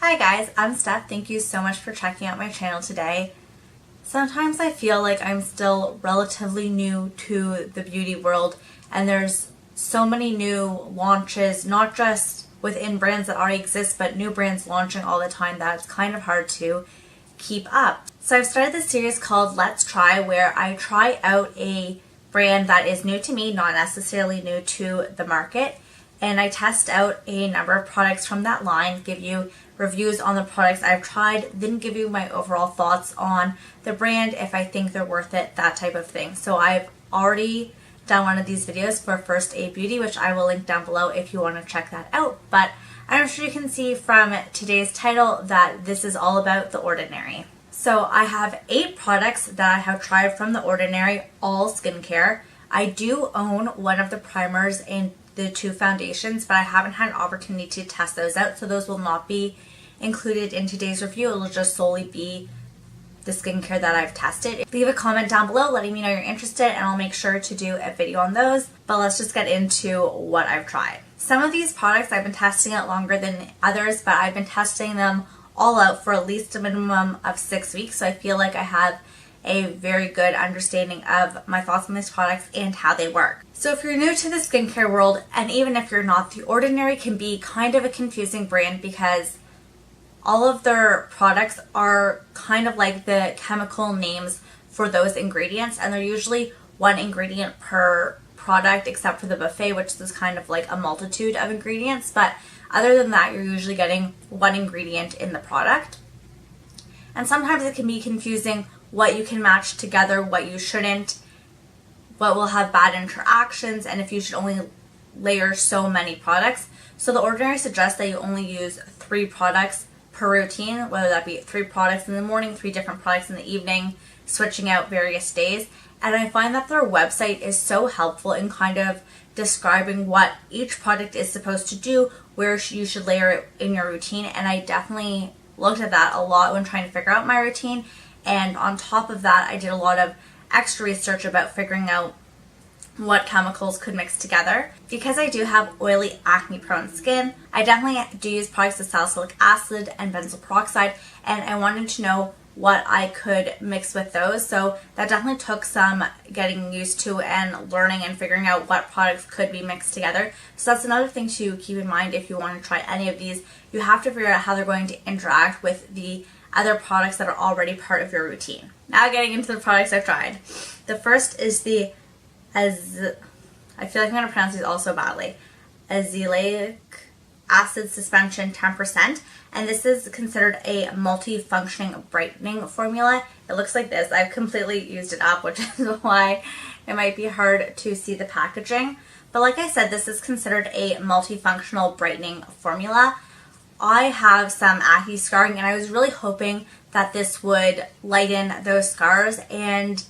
Hi guys, I'm Steph. Thank you so much for checking out my channel today. Sometimes I feel like I'm still relatively new to the beauty world and there's so many new launches, not just within brands that already exist, but new brands launching all the time that it's kind of hard to keep up. So I've started this series called Let's Try, where I try out a brand that is new to me, not necessarily new to the market, and I test out a number of products from that line, give you reviews on the products I've tried, then give you my overall thoughts on the brand, if I think they're worth it, that type of thing. So I've already done one of these videos for First Aid Beauty, which I will link down below if you want to check that out. But I'm sure you can see from today's title that this is all about The Ordinary. So I have 8 products that I have tried from The Ordinary, all skincare. I do own one of the primers and the 2 foundations, but I haven't had an opportunity to test those out, so those will not be included in today's review. It will just solely be the skincare that I've tested. Leave a comment down below letting me know you're interested and I'll make sure to do a video on those, but let's just get into what I've tried. Some of these products I've been testing out longer than others, but I've been testing them all out for at least a minimum of 6 weeks, so I feel like I have a very good understanding of my thoughts on these products and how they work. So if you're new to the skincare world, and even if you're not, The Ordinary can be kind of a confusing brand because all of their products are kind of like the chemical names for those ingredients, and they're usually one ingredient per product except for the buffet, which is kind of like a multitude of ingredients, but other than that you're usually getting one ingredient in the product. And sometimes it can be confusing what you can match together, what you shouldn't, what will have bad interactions, and if you should only layer so many products. So The Ordinary suggests that you only use 3 products per routine, whether that be 3 products in the morning, 3 different products in the evening, switching out various days. And I find that their website is so helpful in kind of describing what each product is supposed to do, where you should layer it in your routine, and I definitely looked at that a lot when trying to figure out my routine. And on top of that, I did a lot of extra research about figuring out what chemicals could mix together. Because I do have oily, acne-prone skin, I definitely do use products with salicylic acid and benzoyl peroxide, and I wanted to know what I could mix with those. So that definitely took some getting used to and learning and figuring out what products could be mixed together. So that's another thing to keep in mind if you want to try any of these. You have to figure out how they're going to interact with the other products that are already part of your routine. Now getting into the products I've tried. The first is the I feel like I'm going to pronounce these all so badly. Azelaic Acid Suspension 10%, and this is considered a multi-functioning brightening formula. It looks like this. I've completely used it up, which is why it might be hard to see the packaging. But like I said, this is considered a multifunctional brightening formula. I have some acne scarring, and I was really hoping that this would lighten those scars, and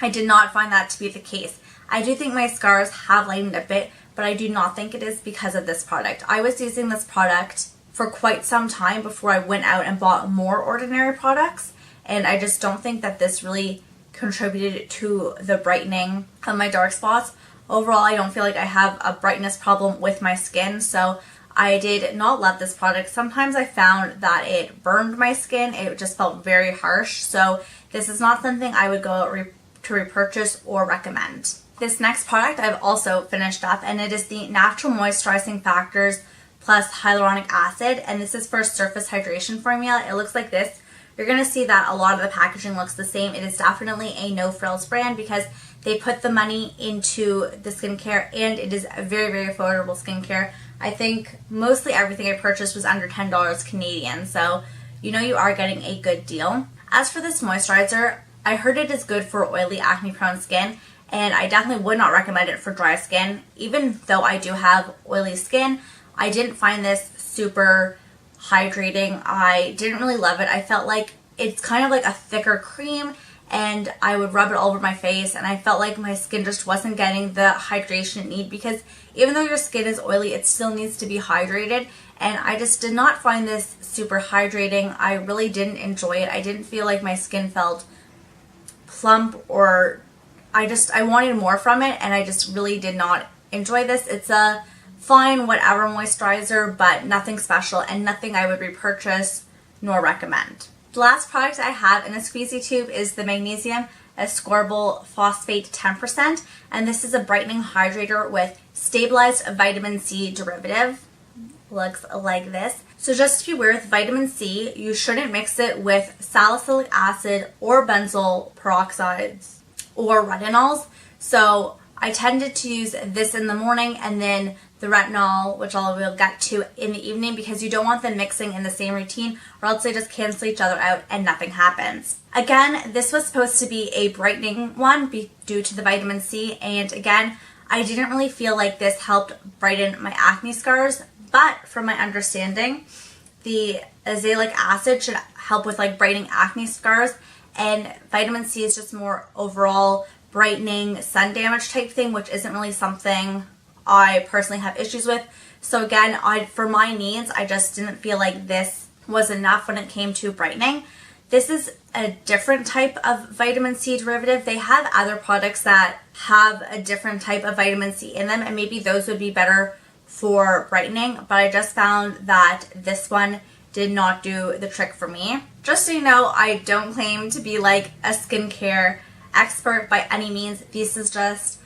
I did not find that to be the case. I do think my scars have lightened a bit, but I do not think it is because of this product. I was using this product for quite some time before I went out and bought more Ordinary products, and I just don't think that this really contributed to the brightening of my dark spots. Overall, I don't feel like I have a brightness problem with my skin, so I did not love this product. Sometimes I found that it burned my skin. It just felt very harsh, so this is not something I would go to repurchase or recommend. This next product I've also finished up, and it is the Natural Moisturizing Factors plus Hyaluronic Acid, and this is for surface hydration formula. It looks like this. You're going to see that a lot of the packaging looks the same. It is definitely a no-frills brand because they put the money into the skincare, and it is a very, very affordable skincare. I think mostly everything I purchased was under $10 Canadian, so you know you are getting a good deal. As for this moisturizer, I heard it is good for oily, acne-prone skin, and I definitely would not recommend it for dry skin. Even though I do have oily skin, I didn't find this super hydrating. I didn't really love it. I felt like it's kind of like a thicker cream, and I would rub it all over my face, and I felt like my skin just wasn't getting the hydration it needs, because even though your skin is oily, it still needs to be hydrated, and I just did not find this super hydrating. I really didn't enjoy it. I didn't feel like my skin felt plump, or I wanted more from it, and I just really did not enjoy this. It's a fine, whatever moisturizer, but nothing special and nothing I would repurchase nor recommend. The last product I have in a squeezy tube is the Magnesium Ascorbyl Phosphate 10%, and this is a brightening hydrator with stabilized vitamin C derivative. Looks like this. So just to be aware, with vitamin C, you shouldn't mix it with salicylic acid or benzoyl peroxides or retinols. So I tended to use this in the morning and then the retinol, which I will get to in the evening, because you don't want them mixing in the same routine or else they just cancel each other out and nothing happens. Again, this was supposed to be a brightening one due to the vitamin C, and again, I didn't really feel like this helped brighten my acne scars, but from my understanding, the azelaic acid should help with like brightening acne scars, and vitamin C is just more overall brightening sun damage type thing, which isn't really something I personally have issues with. So again, for my needs, I just didn't feel like this was enough when it came to brightening. This is a different type of vitamin C derivative. They have other products that have a different type of vitamin C in them, and maybe those would be better for brightening, but I just found that this one did not do the trick for me. Just so you know, I don't claim to be like a skincare expert by any means. This is just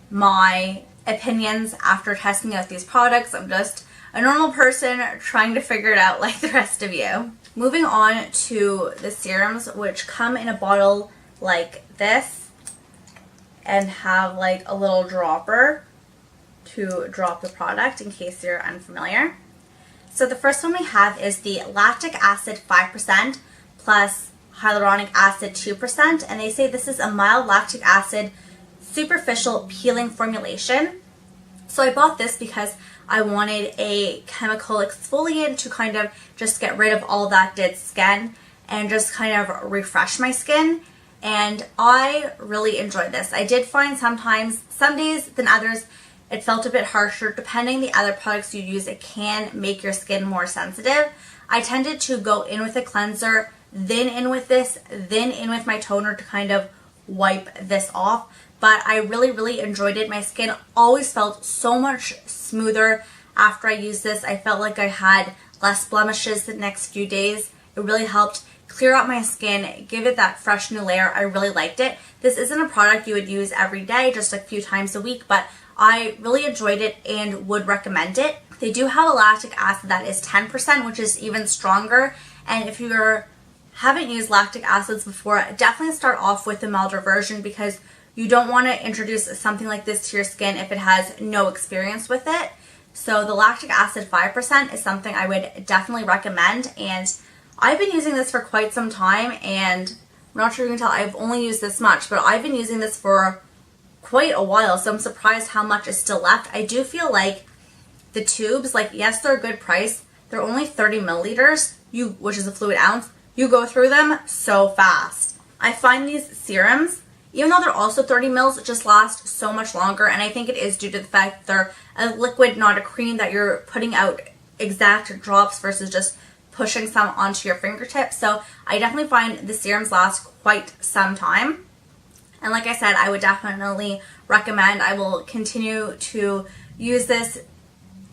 my opinions after testing out these products. I'm just a normal person trying to figure it out like the rest of you. Moving on to the serums, which come in a bottle like this and have like a little dropper to drop the product in case you're unfamiliar. So the first one we have is the Lactic Acid 5% plus Hyaluronic Acid 2%, and they say this is a mild lactic acid superficial peeling formulation. So I bought this because I wanted a chemical exfoliant to kind of just get rid of all that dead skin and just kind of refresh my skin, and I really enjoyed this. I did find sometimes, some days than others, it felt a bit harsher. Depending the other products you use, it can make your skin more sensitive. I tended to go in with a cleanser, then in with this, then in with my toner to kind of wipe this off. But I really enjoyed it. My skin always felt so much smoother after I used this. I felt like I had less blemishes the next few days. It really helped clear out my skin, give it that fresh new layer. I really liked it. This isn't a product you would use every day, just a few times a week, but I really enjoyed it and would recommend it. They do have a lactic acid that is 10%, which is even stronger. And if you haven't used lactic acids before, definitely start off with the milder version, because you don't want to introduce something like this to your skin if it has no experience with it. So the lactic acid 5% is something I would definitely recommend, and I've been using this for quite some time, and I'm not sure you can tell, I've only used this much, but I've been using this for quite a while, so I'm surprised how much is still left. I do feel like the tubes, like, yes, they're a good price. They're only 30 milliliters, which is a fluid ounce. You go through them so fast. I find these serums, even though they're also 30 mils, just last so much longer, and I think it is due to the fact that they're a liquid, not a cream, that you're putting out exact drops versus just pushing some onto your fingertips. So I definitely find the serums last quite some time. And like I said, I would definitely recommend. I will continue to use this,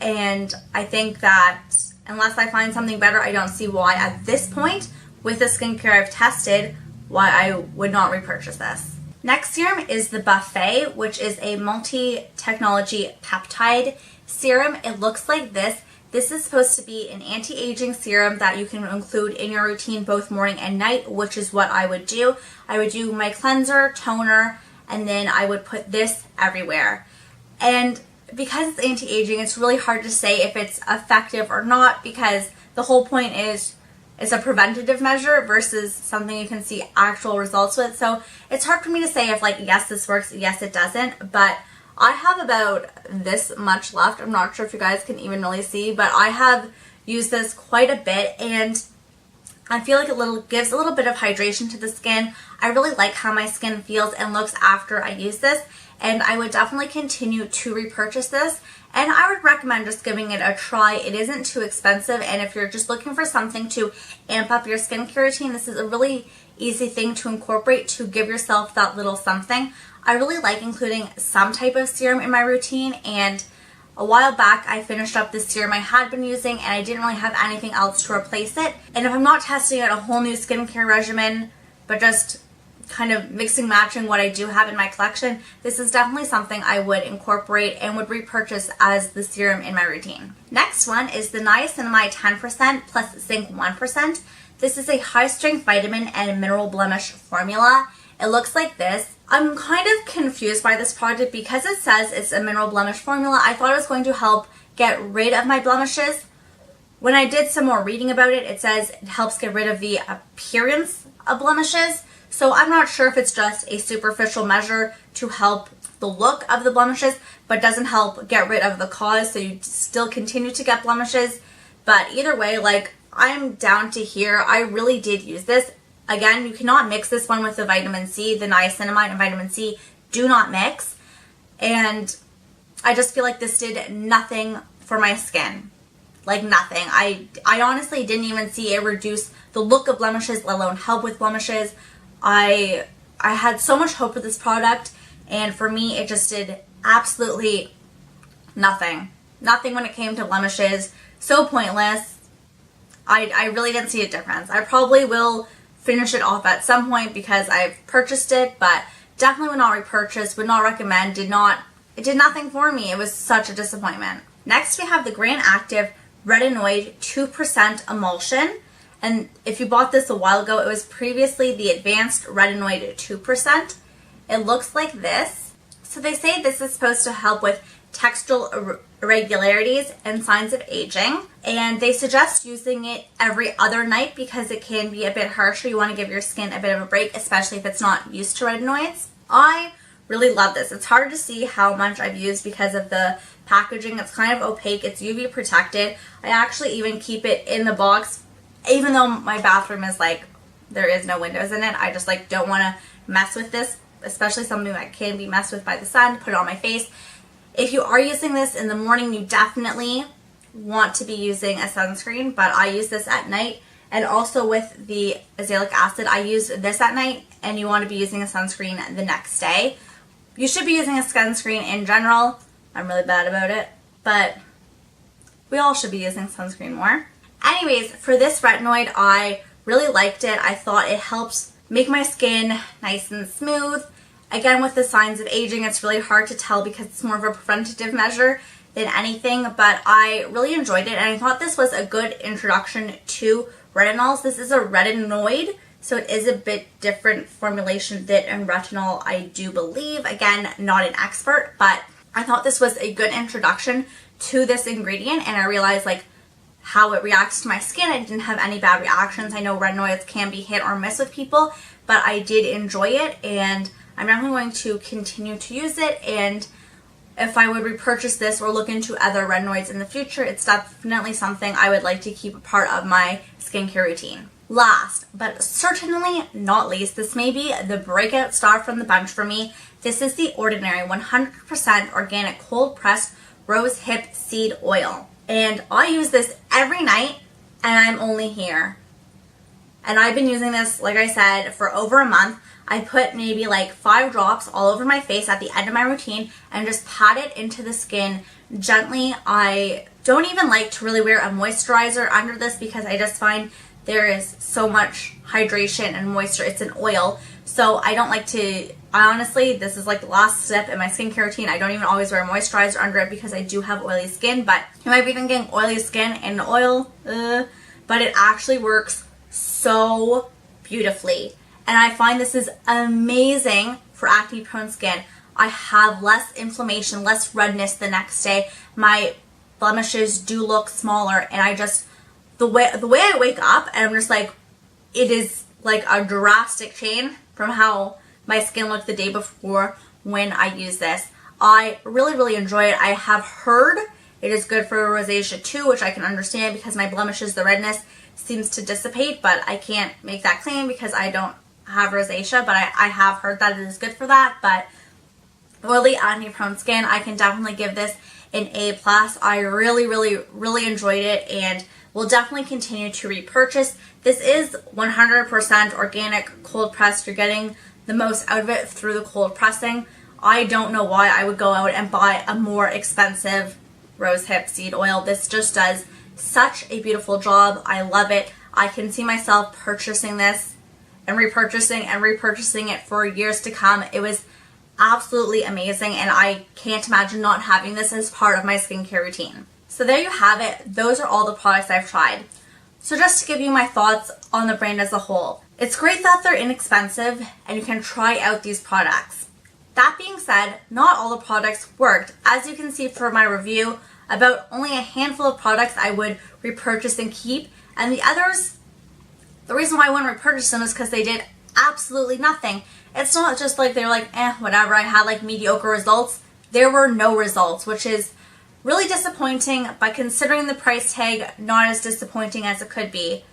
and I think that unless I find something better, I don't see why at this point, with the skincare I've tested, why I would not repurchase this. Next serum is the Buffet, which is a multi-technology peptide serum. It looks like this. This is supposed to be an anti-aging serum that you can include in your routine both morning and night, which is what I would do. I would do my cleanser, toner, and then I would put this everywhere. And because it's anti-aging, it's really hard to say if it's effective or not, because the whole point is it's a preventative measure versus something you can see actual results with. So it's hard for me to say if, like, yes, this works, yes, it doesn't, but I have about this much left. I'm not sure if you guys can even really see, but I have used this quite a bit, and I feel like it gives a little bit of hydration to the skin. I really like how my skin feels and looks after I use this, and I would definitely continue to repurchase this, and I would recommend just giving it a try. It isn't too expensive, and if you're just looking for something to amp up your skincare routine, this is a really easy thing to incorporate to give yourself that little something. I really like including some type of serum in my routine, and A while back, I finished up this serum I had been using and I didn't really have anything else to replace it. And if I'm not testing out a whole new skincare regimen, but just kind of mixing matching what I do have in my collection, this is definitely something I would incorporate and would repurchase as the serum in my routine. Next one is the Niacinamide 10% plus Zinc 1%. This is a high strength vitamin and mineral blemish formula. It looks like this. I'm kind of confused by this product because it says it's a mineral blemish formula. I thought it was going to help get rid of my blemishes. When I did some more reading about it, it says it helps get rid of the appearance of blemishes. So I'm not sure if it's just a superficial measure to help the look of the blemishes, but doesn't help get rid of the cause, so you still continue to get blemishes. But either way, like, I'm down to here. I really did use this. Again, you cannot mix this one with the vitamin C. The niacinamide and vitamin C do not mix. And I just feel like this did nothing for my skin. Like nothing. I honestly didn't even see it reduce the look of blemishes, let alone help with blemishes. I had so much hope with this product, and for me it just did absolutely nothing. Nothing when it came to blemishes. So pointless. I really didn't see a difference. I probably will finish it off at some point because I've purchased it, but definitely would not repurchase, would not recommend, it did nothing for me. It was such a disappointment. Next we have the Granactive Retinoid 2% Emulsion. And if you bought this a while ago, it was previously the Advanced Retinoid 2%. It looks like this. So they say this is supposed to help with textural irregularities and signs of aging. And they suggest using it every other night because it can be a bit harsher. You want to give your skin a bit of a break, especially if it's not used to retinoids. I really love this. It's hard to see how much I've used because of the packaging. It's kind of opaque. It's UV protected. I actually even keep it in the box. Even though my bathroom is like, there is no windows in it, I just like don't want to mess with this, especially something that can be messed with by the sun, put it on my face. If you are using this in the morning, you definitely want to be using a sunscreen, but I use this at night. And also with the Azelaic acid, I use this at night, and you want to be using a sunscreen the next day. You should be using a sunscreen in general. I'm really bad about it, but we all should be using sunscreen more. Anyways, for this retinoid, I really liked it. I thought it helps make my skin nice and smooth. Again, with the signs of aging, it's really hard to tell because it's more of a preventative measure than anything, but I really enjoyed it, and I thought this was a good introduction to retinols. This is a retinoid, so it is a bit different formulation than retinol, I do believe. Again, not an expert, but I thought this was a good introduction to this ingredient, and I realized like how it reacts to my skin. I didn't have any bad reactions. I know retinoids can be hit or miss with people, but I did enjoy it, and I'm definitely going to continue to use it. And if I would repurchase this or look into other retinoids in the future, it's definitely something I would like to keep a part of my skincare routine. Last, but certainly not least, this may be the breakout star from the bunch for me. This is the Ordinary 100% organic cold pressed rose hip seed oil. And I use this every night, and I'm only here. And I've been using this, like I said, for over a month. I put maybe like 5 drops all over my face at the end of my routine and just pat it into the skin gently. I don't even like to really wear a moisturizer under this because I just find there is so much hydration and moisture. It's an oil. So I don't like to, honestly, this is like the last step in my skincare routine. I don't even always wear a moisturizer under it because I do have oily skin. But you might be thinking oily skin and oil, but it actually works so beautifully. And I find this is amazing for acne prone skin. I have less inflammation, less redness the next day. My blemishes do look smaller, and I just, the way I wake up, and I'm just like, it is like a drastic change from how my skin looked the day before when I use this. I really enjoy it. I have heard it is good for rosacea too, which I can understand because my blemishes, the redness seems to dissipate, but I can't make that claim because I don't have rosacea, but I have heard that it is good for that. But oily acne prone skin, I can definitely give this an A+. I really enjoyed it and will definitely continue to repurchase. This is 100% organic cold pressed. You're getting the most out of it through the cold pressing. I don't know why I would go out and buy a more expensive rosehip seed oil. This just does such a beautiful job. I love it. I can see myself purchasing this and repurchasing it for years to come. It was absolutely amazing, and I can't imagine not having this as part of my skincare routine. So there you have it. Those are all the products I've tried. So just to give you my thoughts on the brand as a whole, it's great that they're inexpensive and you can try out these products. That being said, not all the products worked. As you can see from my review, about only a handful of products I would repurchase and keep, and the others, the reason why I wouldn't repurchase them is because they did absolutely nothing. It's not just like they're like, whatever, I had like mediocre results. There were no results, which is really disappointing, but considering the price tag, not as disappointing as it could be.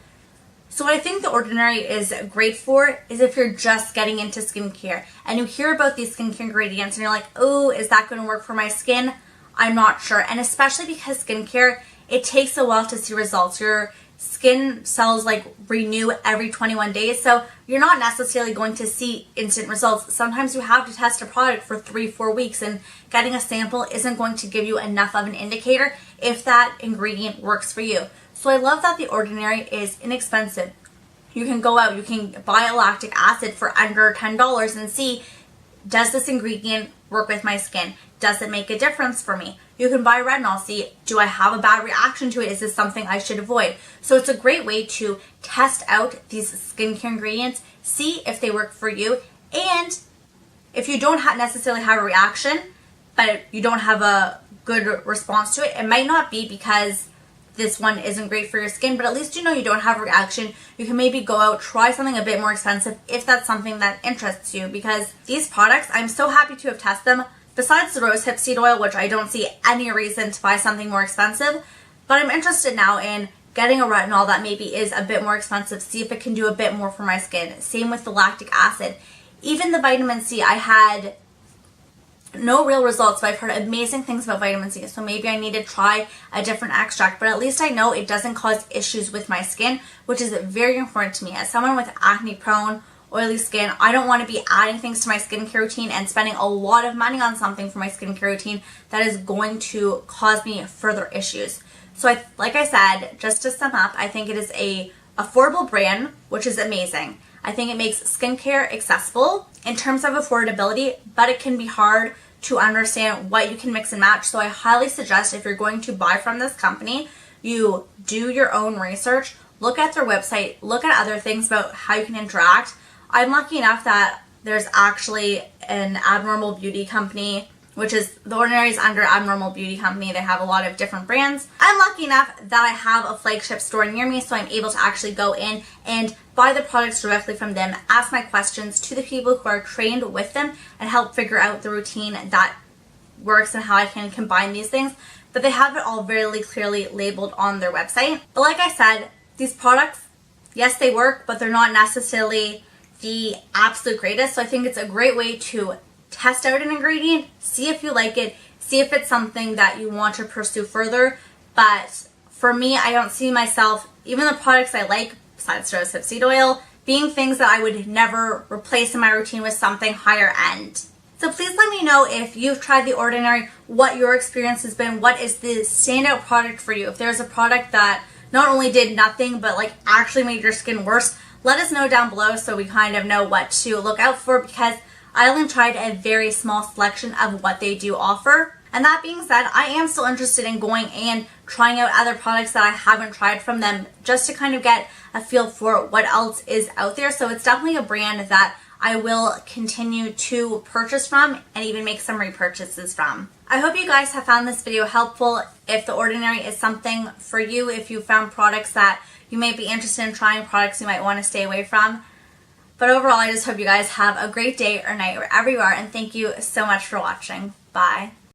So what I think The Ordinary is great for is if you're just getting into skincare and you hear about these skincare ingredients and you're like, oh, is that going to work for my skin? I'm not sure. And especially because skincare, it takes a while to see results. Your skin cells like renew every 21 days, so you're not necessarily going to see instant results. Sometimes you have to test a product for 3-4 weeks, and getting a sample isn't going to give you enough of an indicator if that ingredient works for you. So I love that The Ordinary is inexpensive. You can go out, you can buy a lactic acid for under $10 and see, does this ingredient work with my skin? Does it make a difference for me? You can buy retinol, see, do I have a bad reaction to it? Is this something I should avoid? So it's a great way to test out these skincare ingredients, see if they work for you, and if you don't necessarily have a reaction, but you don't have a good response to it, it might not be because this one isn't great for your skin, but at least you know you don't have a reaction. You can maybe go out, try something a bit more expensive if that's something that interests you, because these products, I'm so happy to have tested them. Besides the rosehip seed oil, which I don't see any reason to buy something more expensive, but I'm interested now in getting a retinol that maybe is a bit more expensive, see if it can do a bit more for my skin. Same with the lactic acid. Even the vitamin C, I had no real results, but I've heard amazing things about vitamin C, so maybe I need to try a different extract, but at least I know it doesn't cause issues with my skin, which is very important to me. As someone with acne prone, oily skin, I don't want to be adding things to my skincare routine and spending a lot of money on something for my skincare routine that is going to cause me further issues. So like I said, just to sum up, I think it is a affordable brand, which is amazing. I think it makes skincare accessible in terms of affordability, but it can be hard to understand what you can mix and match. So I highly suggest, if you're going to buy from this company, you do your own research, look at their website, look at other things about how you can interact. I'm lucky enough that there's actually an Abnormal Beauty company, which is, The Ordinary is under Abnormal Beauty Company. They have a lot of different brands. I'm lucky enough that I have a flagship store near me, so I'm able to actually go in and buy the products directly from them, ask my questions to the people who are trained with them, and help figure out the routine that works and how I can combine these things. But they have it all very clearly labeled on their website. But like I said, these products, yes, they work, but they're not necessarily the absolute greatest. So I think it's a great way to test out an ingredient, see if you like it, see if it's something that you want to pursue further. But for me, I don't see myself, even the products I like, besides rosehip seed oil, being things that I would never replace in my routine with something higher end. So please let me know if you've tried The Ordinary, what your experience has been, what is the standout product for you. If there's a product that not only did nothing, but like actually made your skin worse, let us know down below so we kind of know what to look out for, because I only tried a very small selection of what they do offer. And that being said, I am still interested in going and trying out other products that I haven't tried from them, just to kind of get a feel for what else is out there. So it's definitely a brand that I will continue to purchase from and even make some repurchases from. I hope you guys have found this video helpful. If The Ordinary is something for you, if you found products that you may be interested in trying, products you might want to stay away from. But overall, I just hope you guys have a great day or night wherever you are, and thank you so much for watching. Bye.